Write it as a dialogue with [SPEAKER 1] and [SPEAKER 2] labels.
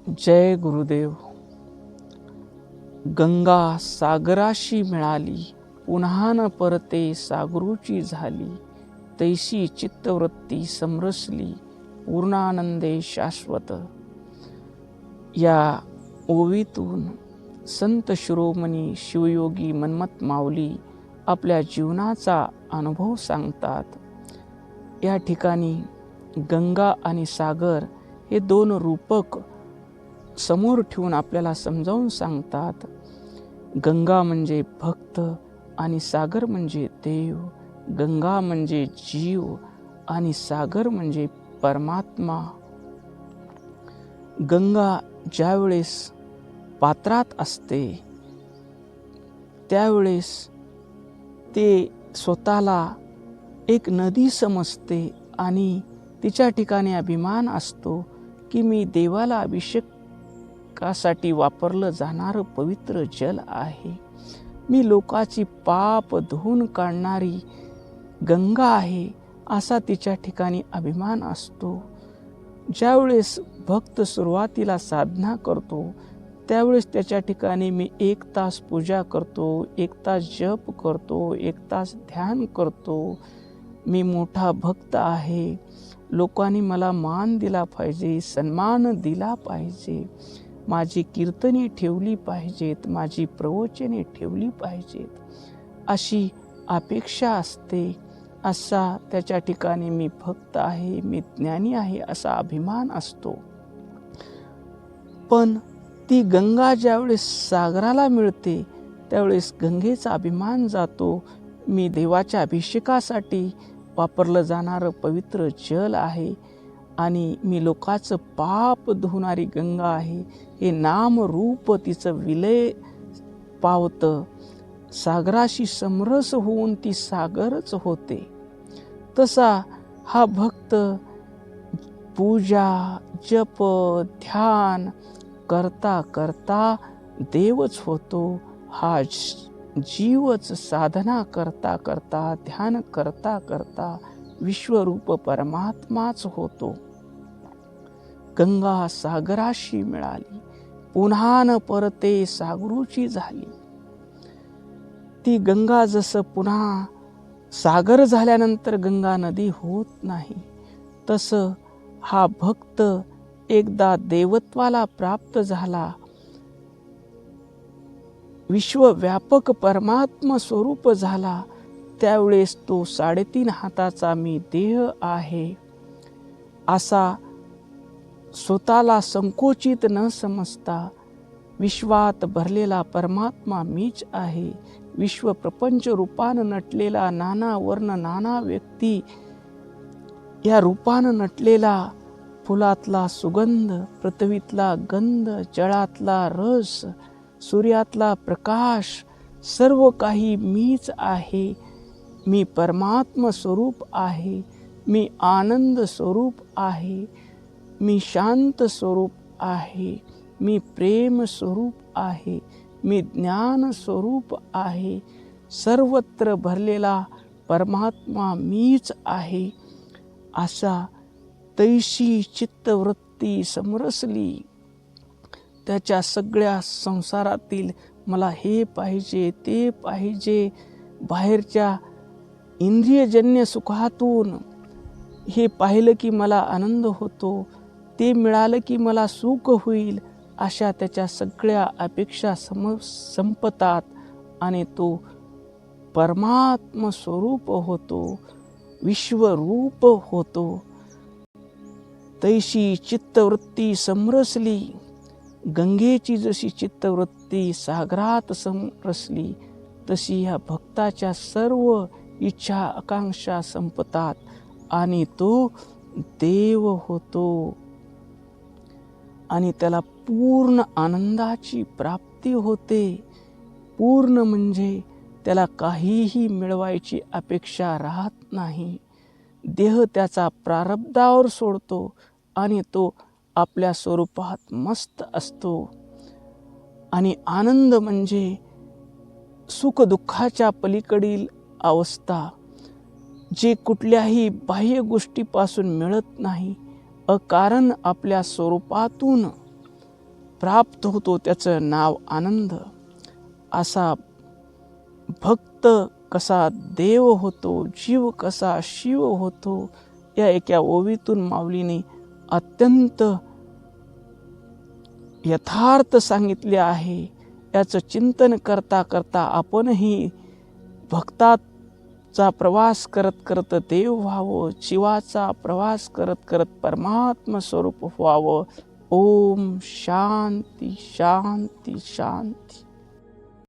[SPEAKER 1] जय गुरुदेव. गंगा सागराशी मिळाली, पुन्हा न परते सागरूची झाली. तैसी चित्तवृत्ती समरसली, पूर्णानंदे शाश्वत. या ओवीतून संत शिरोमणी शिवयोगी मन्मथ माऊली आपल्या जीवनाचा अनुभव सांगतात. या ठिकाणी गंगा आणि सागर हे दोन रूपक समोर ठेवून आपल्याला समजावून सांगतात. गंगा म्हणजे भक्त आणि सागर म्हणजे देव. गंगा म्हणजे जीव आणि सागर म्हणजे परमात्मा. गंगा ज्यावेळेस पात्रात असते त्यावेळेस ते स्वतःला एक नदी समजते आणि तिच्या ठिकाणी अभिमान असतो की मी देवाला अभिषेकासाठी वापरलं जाणारं पवित्र जल आहे. मी लोकाची पाप धुवून काढणारी गंगा आहे असा तिच्या ठिकाणी अभिमान असतो. ज्यावेळेस भक्त सुरुवातीला साधना करतो त्यावेळेस त्याच्या ठिकाणी मी 1 तास पूजा करतो, 1 तास जप करतो, 1 तास ध्यान करतो, मी मोठा भक्त आहे, लोकांनी मला मान दिला पाहिजे, सन्मान दिला पाहिजे, माझी कीर्तने ठेवली पाहिजेत, माझी प्रवचने ठेवली पाहिजेत, अशी अपेक्षा असते. असा त्याच्या ठिकाणी मी भक्त आहे, मी ज्ञानी आहे असा अभिमान असतो. पण ती गंगा ज्यावेळेस सागराला मिळते त्यावेळेस गंगेचा अभिमान जातो. मी देवाच्या अभिषेकासाठी वापरलं जाणारं पवित्र जल आहे आणि मी लोकाचं पाप धुणारी गंगा आहे. हे नाम रूप तिचं विलय पावतं. सागराशी समरस होऊन ती सागरच होते. तसा हा भक्त पूजा जप ध्यान करता करता देवच होतो. हा जीवच साधना करता करता ध्यान करता करता विश्वरूप परमात्माच होतो. गंगा सागराशी मिळाली, पुन्हा न परते सागरूची झाली. ती गंगा जसं पुन्हा सागर झाल्यानंतर गंगा नदी होत नाही, तसं हा भक्त एकदा देवत्वाला प्राप्त झाला, विश्वव्यापक परमात्मा स्वरूप झाला, त्यावेळेस तो 3.5 हाताचा मी देह आहे असा स्वतःला संकोचित न समजता विश्वात भरलेला परमात्मा मीच आहे. विश्व प्रपंच रूपानं नटलेला, नाना वर्ण नाना व्यक्ती या रूपानं नटलेला, फुलातला सुगंध, पृथ्वीतला गंध, जळातला रस, सूर्यातला प्रकाश, सर्व काही मीच आहे. मी परमात्मा स्वरूप आहे, मी आनंद स्वरूप आहे, मी शांत स्वरूप आहे, मी प्रेम स्वरूप आहे, मी ज्ञान स्वरूप आहे. सर्वत्र भरलेला परमात्मा मीच आहे. असा तैशी चित्तवृत्ती समरसली. त्याच्या सगळ्या संसारातील मला हे पाहिजे ते पाहिजे, बाहेरच्या इंद्रियजन्य सुखातून हे पाहिलं की मला आनंद होतो, ते मिळालं की मला सुख होईल, अशा त्याच्या सगळ्या अपेक्षा संपतात आणि तो परमात्म स्वरूप होतो, विश्वरूप होतो. तैशी चित्तवृत्ती समरसली. गंगेची जशी चित्तवृत्ती सागरात समरसली तशी ह्या भक्ताच्या सर्व इच्छा आकांक्षा संपतात आणि तो देव होतो आणि त्याला पूर्ण आनंदाची प्राप्ती होते. पूर्ण म्हणजे त्याला काहीही मिळवायची अपेक्षा राहत नाही. देह त्याचा प्रारब्धावर सोडतो आणि तो आपल्या स्वरूपात मस्त असतो. आणि आनंद म्हणजे सुख दुःखाच्या पलीकडील अवस्था, जे कुठल्याही बाह्य गोष्टीपासून मिळत नाही. अकारण आपल्या स्वरूपातून प्राप्त होतो त्याचं नाव आनंद. असा भक्त कसा देव होतो, जीव कसा शिव होतो, या एका ओवीतून माऊलीने अत्यंत यथार्थ सांगितले आहे. याचं चिंतन करता करता आपणही भक्ताचा प्रवास करत करत देव व्हावं, जीवाचा प्रवास करत करत परमात्मा स्वरूप व्हावं. ओम शांती शांती शांती.